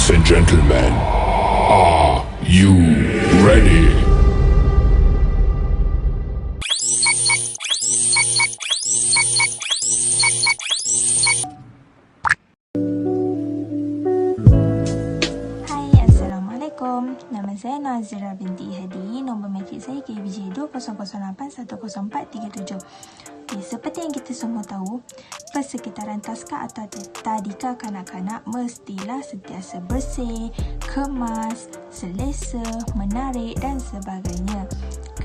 Ladies and gentlemen, are you ready? Hai, Assalamualaikum. Nama saya Nazira binti Hadi. Nombor matrik saya KBJ 2008104337. Okay, seperti yang kita semua tahu, persekitaran taska atau tadika kanak-kanak mestilah sentiasa bersih, kemas, selesa, menarik dan sebagainya,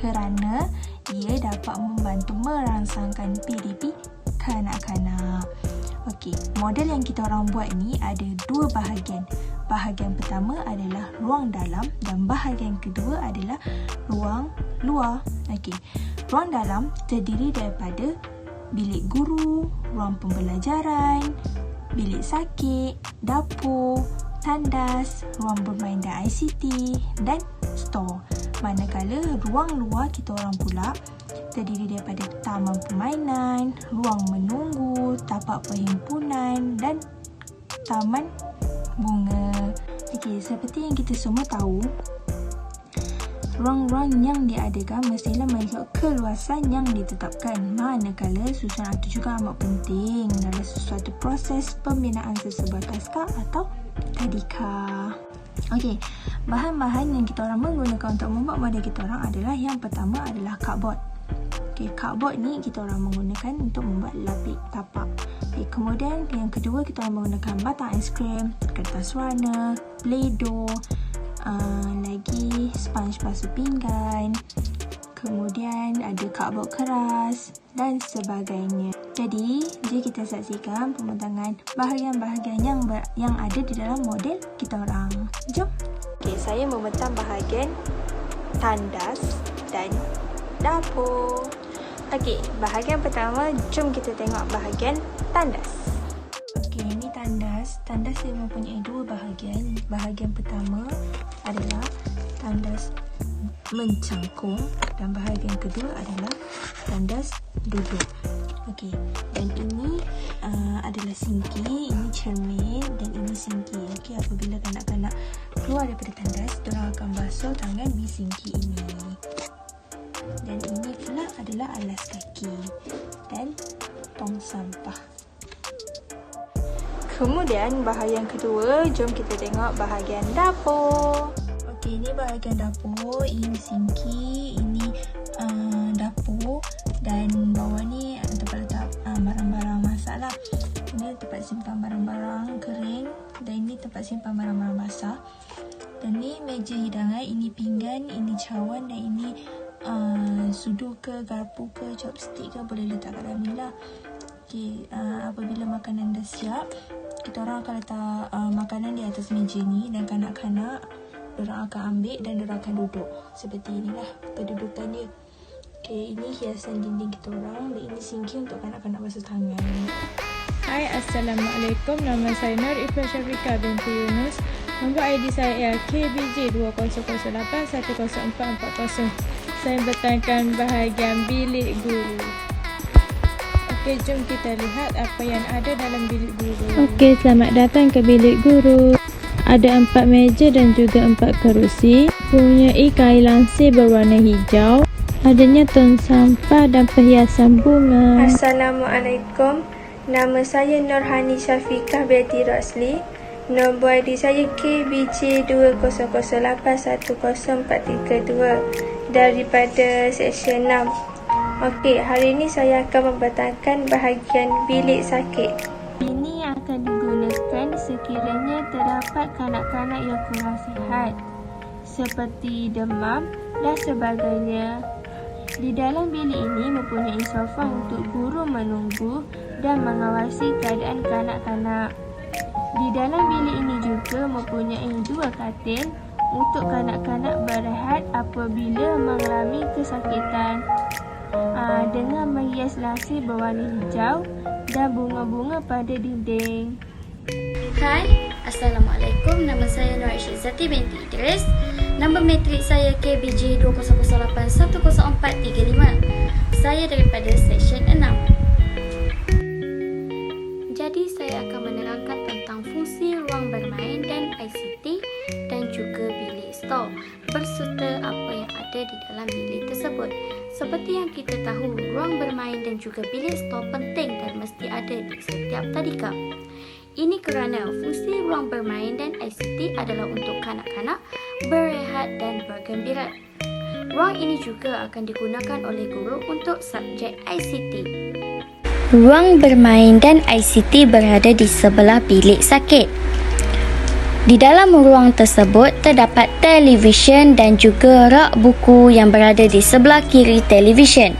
kerana ia dapat membantu merangsangkan PDP kanak-kanak. Okey, model yang kita orang buat ni ada dua bahagian. Bahagian pertama adalah ruang dalam dan bahagian kedua adalah ruang luar. Okey, ruang dalam terdiri daripada bilik guru, ruang pembelajaran, bilik sakit, dapur, tandas, ruang bermain dan ICT dan store. Manakala ruang luar kita orang pula terdiri daripada taman permainan, ruang menunggu, tapak perhimpunan dan taman bunga. Okey, seperti yang kita semua tahu, ruang-ruang yang diadakan mestilah mengikut keluasan yang ditetapkan. Manakala susunan itu juga amat penting dalam sesuatu proses pembinaan sesebuah taska atau tadika. Okey, bahan-bahan yang kita orang menggunakan untuk membuat model kita orang adalah yang pertama adalah cardboard. Okey, cardboard ni kita orang menggunakan untuk membuat lapik tapak. Okey, kemudian yang kedua kita orang menggunakan batang aiskrim, kertas warna, play-doh, lagi sponge basuh pinggan, kemudian ada cardboard keras dan sebagainya. Jadi, jom kita saksikan pembentangan bahagian-bahagian yang ada di dalam model kita orang. Jom. Okey, saya membentang bahagian tandas dan dapur. Okey, bahagian pertama, jom kita tengok bahagian tandas. Okey, ini tandas. Tandas dia mempunyai dua bahagian. Bahagian pertama adalah tandas mencangkung dan bahagian kedua adalah tandas duduk. Okey, dan ini adalah sinki, ini cermin dan ini sinki. Okey, apabila kanak-kanak keluar daripada tandas, diorang akan basuh tangan di sinki ini. Dan ini pula adalah alas kaki dan tong sampah. Kemudian bahagian kedua, jom kita tengok bahagian dapur. Okey, ini bahagian dapur, ini sinki, ini dapur dan bawah ni tempat letak barang-barang masak lah. Ini tempat simpan barang-barang kering dan ini tempat simpan barang-barang basah. Dan ni meja hidangan, ini pinggan, ini cawan dan ini sudu ke, garpu ke, chopstick ke boleh letak kat dalam ni lah. Okay, apabila makanan dah siap, kita orang akan letak makanan di atas meja ni dan kanak-kanak diorang akan ambil dan diorang akan duduk seperti inilah kedudukan dia. Okay, ini hiasan dinding kita orang dan ini sinki untuk kanak-kanak basuh tangan. Hai, Assalamualaikum. Nama saya Nur Ifrah Syafrika binti Yunus. Nombor ID saya ialah KBJ 2008104440. Saya bertangkan bahagian bilik guru. Okey, jom kita lihat apa yang ada dalam bilik guru. Okey, selamat datang ke bilik guru. Ada 4 meja dan juga 4 kerusi. Mempunyai kain langsir berwarna hijau. Adanya tong sampah dan perhiasan bunga. Assalamualaikum. Nama saya Nurhani Syafiqah binti Rosli. Nombor ID saya KBJ 2008104332 daripada Seksyen 6. Okey, hari ini saya akan membentangkan bahagian bilik sakit. Ini akan digunakan sekiranya terdapat kanak-kanak yang kurang sihat seperti demam dan sebagainya. Di dalam bilik ini mempunyai sofa untuk guru menunggu dan mengawasi keadaan kanak-kanak. Di dalam bilik ini juga mempunyai 2 katil untuk kanak-kanak berehat apabila mengalami kesakitan. Dengan menghias langsir berwarna hijau dan bunga-bunga pada dinding. Hai, Assalamualaikum. Nama saya Nur Zati binti Idris. Nombor matrik saya KBJ 2008104335. Saya daripada Seksyen 6. Jadi saya akan menerangkan tentang fungsi ruang bermain dan ICT. dalam bilik tersebut. Seperti yang kita tahu, ruang bermain dan juga bilik stor penting dan mesti ada di setiap tadika. Ini kerana fungsi ruang bermain dan ICT adalah untuk kanak-kanak berehat dan bergembira. Ruang ini juga akan digunakan oleh guru untuk subjek ICT. Ruang bermain dan ICT berada di sebelah bilik sakit. Di dalam ruang tersebut terdapat televisyen dan juga rak buku yang berada di sebelah kiri televisyen.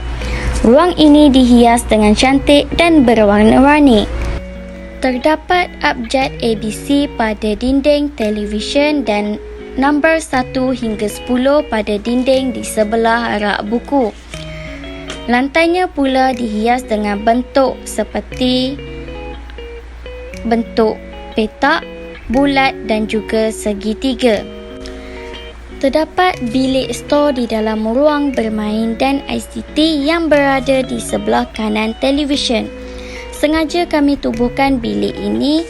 Ruang ini dihias dengan cantik dan berwarna-warni. Terdapat abjad ABC pada dinding televisyen dan nombor 1 hingga 10 pada dinding di sebelah rak buku. Lantainya pula dihias dengan bentuk seperti bentuk petak, bulat dan juga segitiga. Terdapat bilik stor di dalam ruang bermain dan ICT yang berada di sebelah kanan televisyen. Sengaja kami tubuhkan bilik ini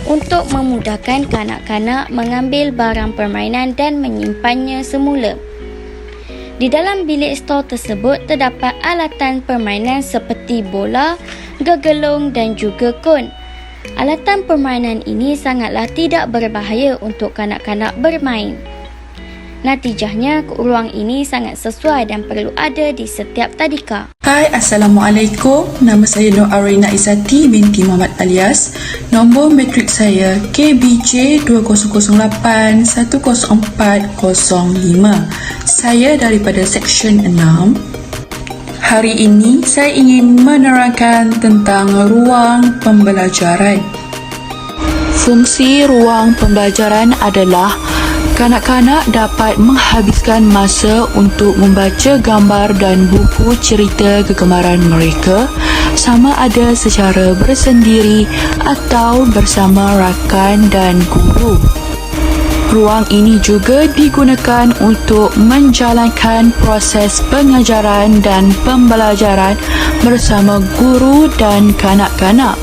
untuk memudahkan kanak-kanak mengambil barang permainan dan menyimpannya semula. Di dalam bilik stor tersebut terdapat alatan permainan seperti bola, gegelung dan juga kon. Alatan permainan ini sangatlah tidak berbahaya untuk kanak-kanak bermain. Natijahnya, ruang ini sangat sesuai dan perlu ada di setiap tadika. Hai, Assalamualaikum. Nama saya Nur Arina Izzati binti Muhammad Alias. Nombor matrik saya KBJ 2008-10405. Saya daripada Seksyen 6. Hari ini saya ingin menerangkan tentang ruang pembelajaran. Fungsi ruang pembelajaran adalah kanak-kanak dapat menghabiskan masa untuk membaca gambar dan buku cerita kegemaran mereka, sama ada secara bersendiri atau bersama rakan dan guru. Ruang ini juga digunakan untuk menjalankan proses pengajaran dan pembelajaran bersama guru dan kanak-kanak.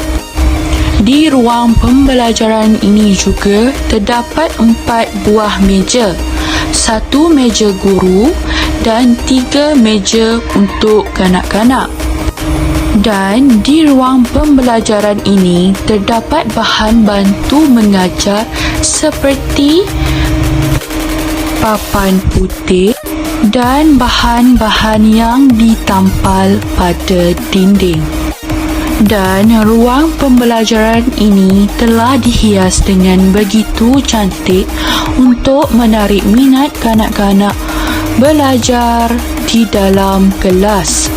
Di ruang pembelajaran ini juga terdapat 4 buah meja, 1 meja guru dan 3 meja untuk kanak-kanak. Dan di ruang pembelajaran ini terdapat bahan bantu mengajar seperti papan putih dan bahan-bahan yang ditampal pada dinding. Dan ruang pembelajaran ini telah dihias dengan begitu cantik untuk menarik minat kanak-kanak belajar di dalam kelas.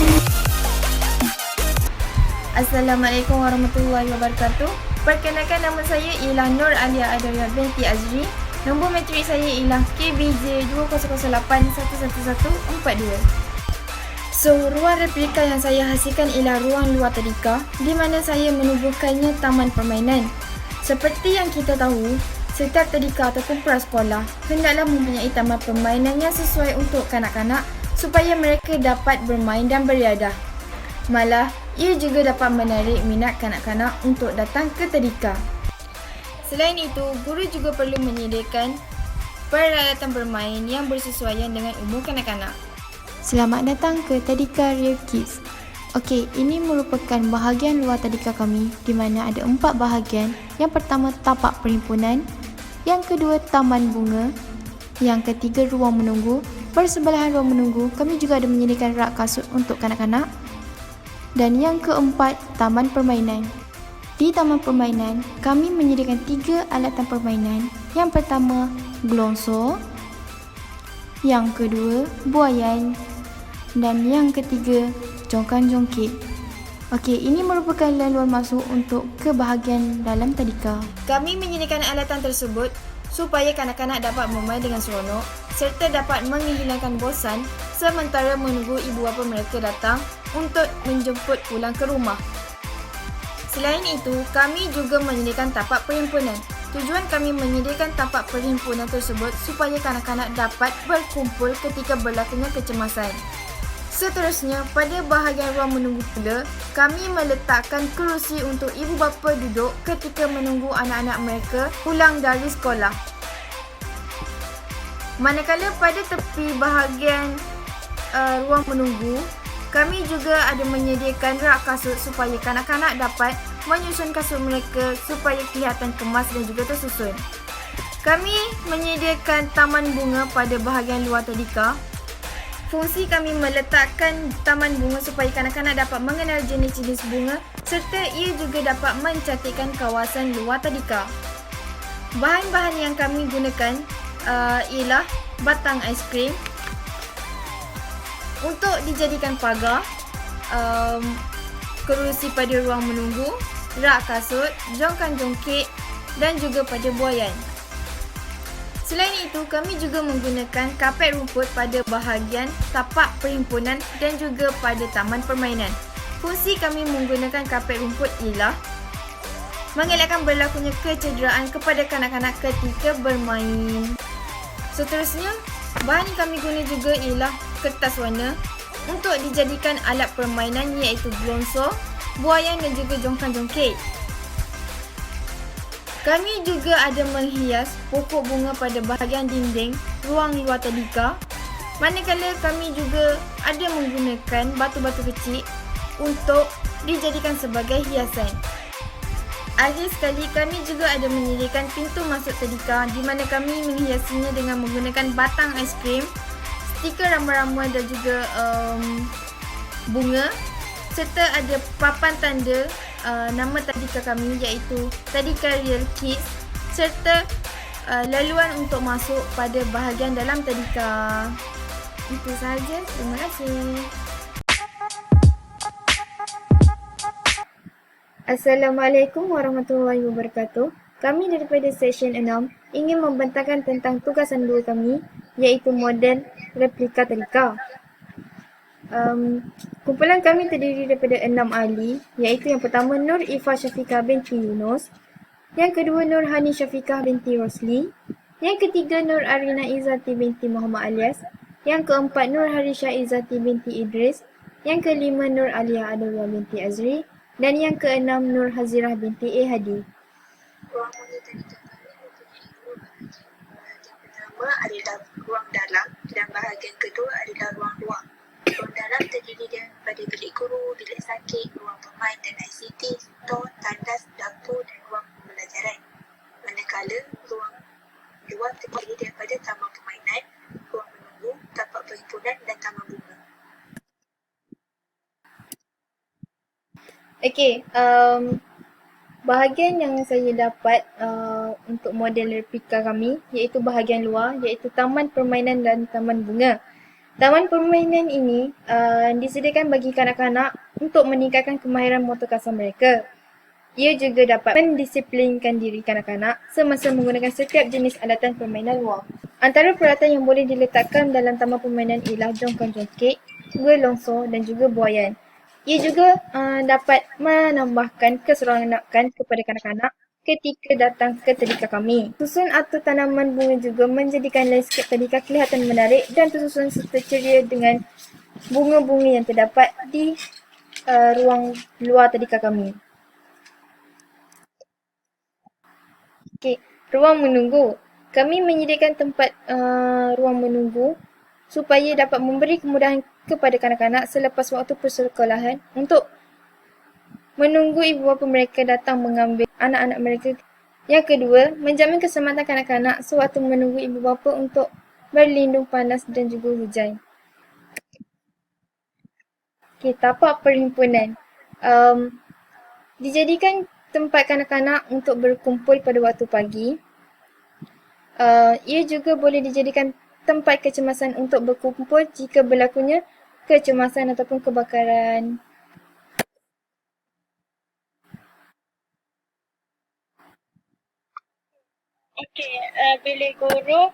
Assalamualaikum warahmatullahi wabarakatuh. Perkenalkan, nama saya ialah Nur Alia Adaria binti Azri. Nombor matrik saya ialah KBJ 2008-11142. So, ruang replika yang saya hasilkan ialah ruang luar tadika, di mana saya menubuhkannya taman permainan. Seperti yang kita tahu, setiap tadika ataupun prasekolah hendaklah mempunyai taman permainan yang sesuai untuk kanak-kanak supaya mereka dapat bermain dan beriadah. Malah, ia juga dapat menarik minat kanak-kanak untuk datang ke tadika. Selain itu, guru juga perlu menyediakan peralatan bermain yang bersesuaian dengan umur kanak-kanak. Selamat datang ke Tadika Real Kids. Okey, ini merupakan bahagian luar tadika kami di mana ada 4 bahagian. Yang pertama, tapak perhimpunan. Yang kedua, taman bunga. Yang ketiga, ruang menunggu. Bersebelahan ruang menunggu, kami juga ada menyediakan rak kasut untuk kanak-kanak. Dan yang keempat, taman permainan. Di taman permainan, kami menyediakan 3 alatan permainan. Yang pertama, gelongso. Yang kedua, buaian. Dan yang ketiga, jongkan-jongkit. Okey, ini merupakan laluan masuk untuk ke bahagian dalam tadika. Kami menyediakan alatan tersebut supaya kanak-kanak dapat bermain dengan seronok serta dapat menghilangkan bosan sementara menunggu ibu bapa mereka datang untuk menjemput pulang ke rumah. Selain itu, kami juga menyediakan tapak perhimpunan. Tujuan kami menyediakan tapak perhimpunan tersebut supaya kanak-kanak dapat berkumpul ketika berlakunya kecemasan. Seterusnya, pada bahagian ruang menunggu pula, kami meletakkan kerusi untuk ibu bapa duduk ketika menunggu anak-anak mereka pulang dari sekolah. Manakala pada tepi bahagian ruang menunggu, kami juga ada menyediakan rak kasut supaya kanak-kanak dapat menyusun kasut mereka supaya kelihatan kemas dan juga tersusun. Kami menyediakan taman bunga pada bahagian luar tadika. Fungsi kami meletakkan taman bunga supaya kanak-kanak dapat mengenal jenis-jenis bunga serta ia juga dapat mencantikkan kawasan luar tadika. Bahan-bahan yang kami gunakan ialah batang aiskrim untuk dijadikan pagar, kerusi pada ruang menunggu, rak kasut, jongkan jongkit dan juga pada buaian. Selain itu, kami juga menggunakan kapet rumput pada bahagian tapak perhimpunan dan juga pada taman permainan. Fungsi kami menggunakan kapet rumput ialah mengelakkan berlakunya kecederaan kepada kanak-kanak ketika bermain. Seterusnya, bahan yang kami guna juga ialah kertas warna untuk dijadikan alat permainan iaitu glonso, buaian dan juga jongkan jongkit. Kami juga ada menghias pokok bunga pada bahagian dinding ruang luar tadika, manakala kami juga ada menggunakan batu-batu kecil untuk dijadikan sebagai hiasan. Akhir sekali, kami juga ada menyediakan pintu masuk tadika di mana kami menghiasinya dengan menggunakan batang aiskrim, stiker rama-rama dan juga bunga serta ada papan tanda nama tadika kami iaitu Tadika Real Kids serta laluan untuk masuk pada bahagian dalam tadika. Itu sahaja. Terima kasih. Assalamualaikum warahmatullahi wabarakatuh. Kami daripada Seksyen 6 ingin membentangkan tentang tugasan 2 kami iaitu model replika tadika. Kumpulan kami terdiri daripada 6 ahli iaitu yang pertama Nur Ifa Syafiqah binti Yunus, yang kedua Nur Hani Syafiqah binti Rosli, yang ketiga Nur Arina Izzati binti Muhammad Alias, yang keempat Nur Harisha Izzati binti Idris, yang kelima Nur Alia Adawiyah binti Azri dan yang keenam Nur Hazirah binti A. Hadi. Ruang model tadika kami mempunyai 2 bahagian. Bahagian pertama adalah ruang dalam dan bahagian kedua adalah ruang luar. Ruang dalam terdiri daripada bilik guru, bilik sakit, ruang pemain dan ICT, stor, tandas, dapur dan ruang pembelajaran. Manakala ruang luar terdiri daripada taman permainan, ruang menunggu, tapak perhimpunan dan taman bunga. Okey, bahagian yang saya dapat untuk model replika kami iaitu bahagian luar iaitu taman permainan dan taman bunga. Taman permainan ini disediakan bagi kanak-kanak untuk meningkatkan kemahiran motor kasar mereka. Ia juga dapat mendisiplinkan diri kanak-kanak semasa menggunakan setiap jenis alatan permainan luar. Antara peralatan yang boleh diletakkan dalam taman permainan ialah jongkan jongkit, gelongso dan juga buaian. Ia juga dapat menambahkan keseronokan kepada kanak-kanak ketika datang ke tadika kami. Susun atau tanaman bunga juga menjadikan landscape tadika kelihatan menarik dan tersusun serta ceria dengan bunga-bunga yang terdapat di ruang luar tadika kami. Okey, ruang menunggu. Kami menyediakan tempat ruang menunggu supaya dapat memberi kemudahan kepada kanak-kanak selepas waktu persekolahan untuk menunggu ibu bapa mereka datang mengambil anak-anak mereka. Yang kedua, menjamin keselamatan kanak-kanak sewaktu menunggu ibu bapa untuk berlindung panas dan juga hujan. Okey, tapak perhimpunan. Dijadikan tempat kanak-kanak untuk berkumpul pada waktu pagi. Ia juga boleh dijadikan tempat kecemasan untuk berkumpul jika berlakunya kecemasan ataupun kebakaran. Okey, bilik guru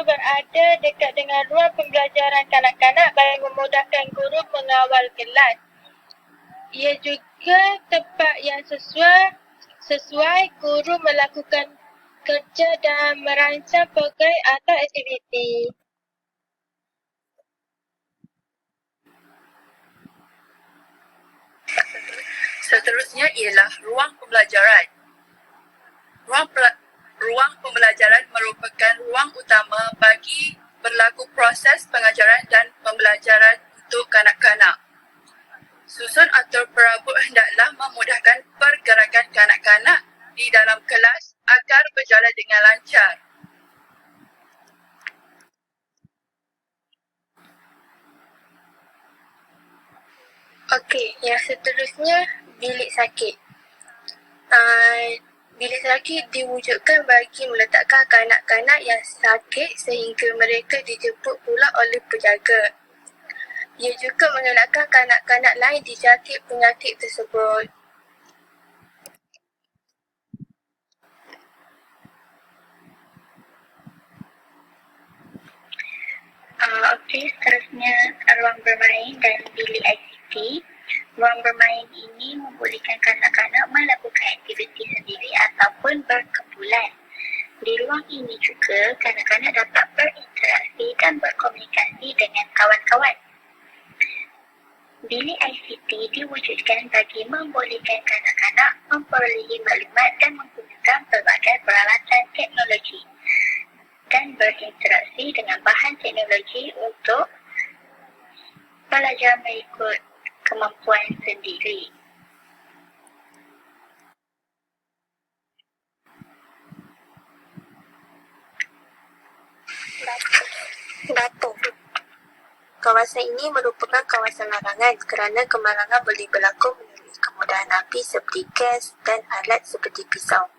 berada dekat dengan ruang pembelajaran kanak-kanak bagi memudahkan guru mengawal kelas. Ia juga tempat yang sesuai guru melakukan kerja dan merancang program atau aktiviti. Seterusnya ialah ruang pembelajaran. Ruang pembelajaran merupakan ruang utama bagi berlaku berlaku proses pengajaran dan pembelajaran untuk kanak-kanak. Susun atau perabot hendaklah memudahkan pergerakan kanak-kanak di dalam kelas agar berjalan dengan lancar. Okey, yang seterusnya bilik sakit. Bilik sakit diwujudkan bagi meletakkan kanak-kanak yang sakit sehingga mereka dijemput pula oleh penjaga. Ia juga mengelakkan kanak-kanak lain dijangkit penyakit tersebut. Okey, seterusnya ruang bermain dan bilik ICT. Ruang bermain ini membolehkan kanak-kanak melakukan aktiviti sendiri ataupun berkumpulan. Di ruang ini juga, kanak-kanak dapat berinteraksi dan berkomunikasi dengan kawan-kawan. Bilik ICT diwujudkan bagi membolehkan kanak-kanak memperolehi maklumat dan menggunakan pelbagai peralatan teknologi dan berinteraksi dengan bahan teknologi untuk belajar mengikut kemampuan sendiri. Datuk. Kawasan ini merupakan kawasan larangan kerana kemalangan boleh berlaku melalui kemudahan api seperti gas dan alat seperti pisau.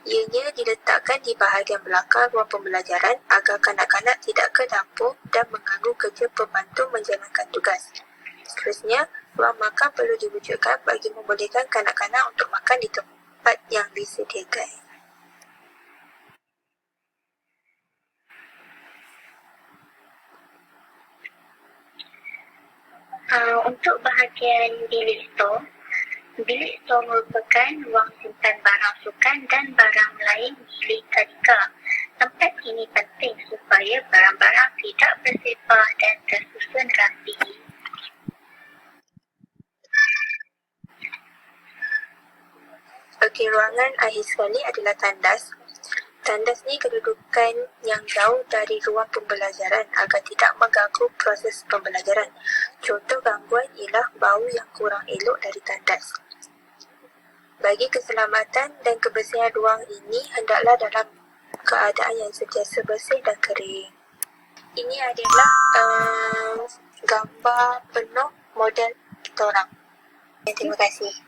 Ianya diletakkan di bahagian belakang ruang pembelajaran agar kanak-kanak tidak ke dapur dan mengganggu kerja pembantu menjalankan tugas. Seterusnya, ruang makan perlu diwujudkan bagi membolehkan kanak-kanak untuk makan di tempat yang disediakan. Untuk bahagian bilik store merupakan ruang simpan barang sukan dan barang lain milik tadika. Tempat ini penting supaya barang-barang tidak bersepah dan tersusun rapi. Okey, ruangan akhir sekali adalah tandas. Tandas ni kedudukan yang jauh dari ruang pembelajaran agar tidak mengganggu proses pembelajaran. Contoh gangguan ialah bau yang kurang elok dari tandas. Bagi keselamatan dan kebersihan ruang ini hendaklah dalam keadaan yang sentiasa bersih dan kering. Ini adalah gambar penuh model kita orang. Terima kasih.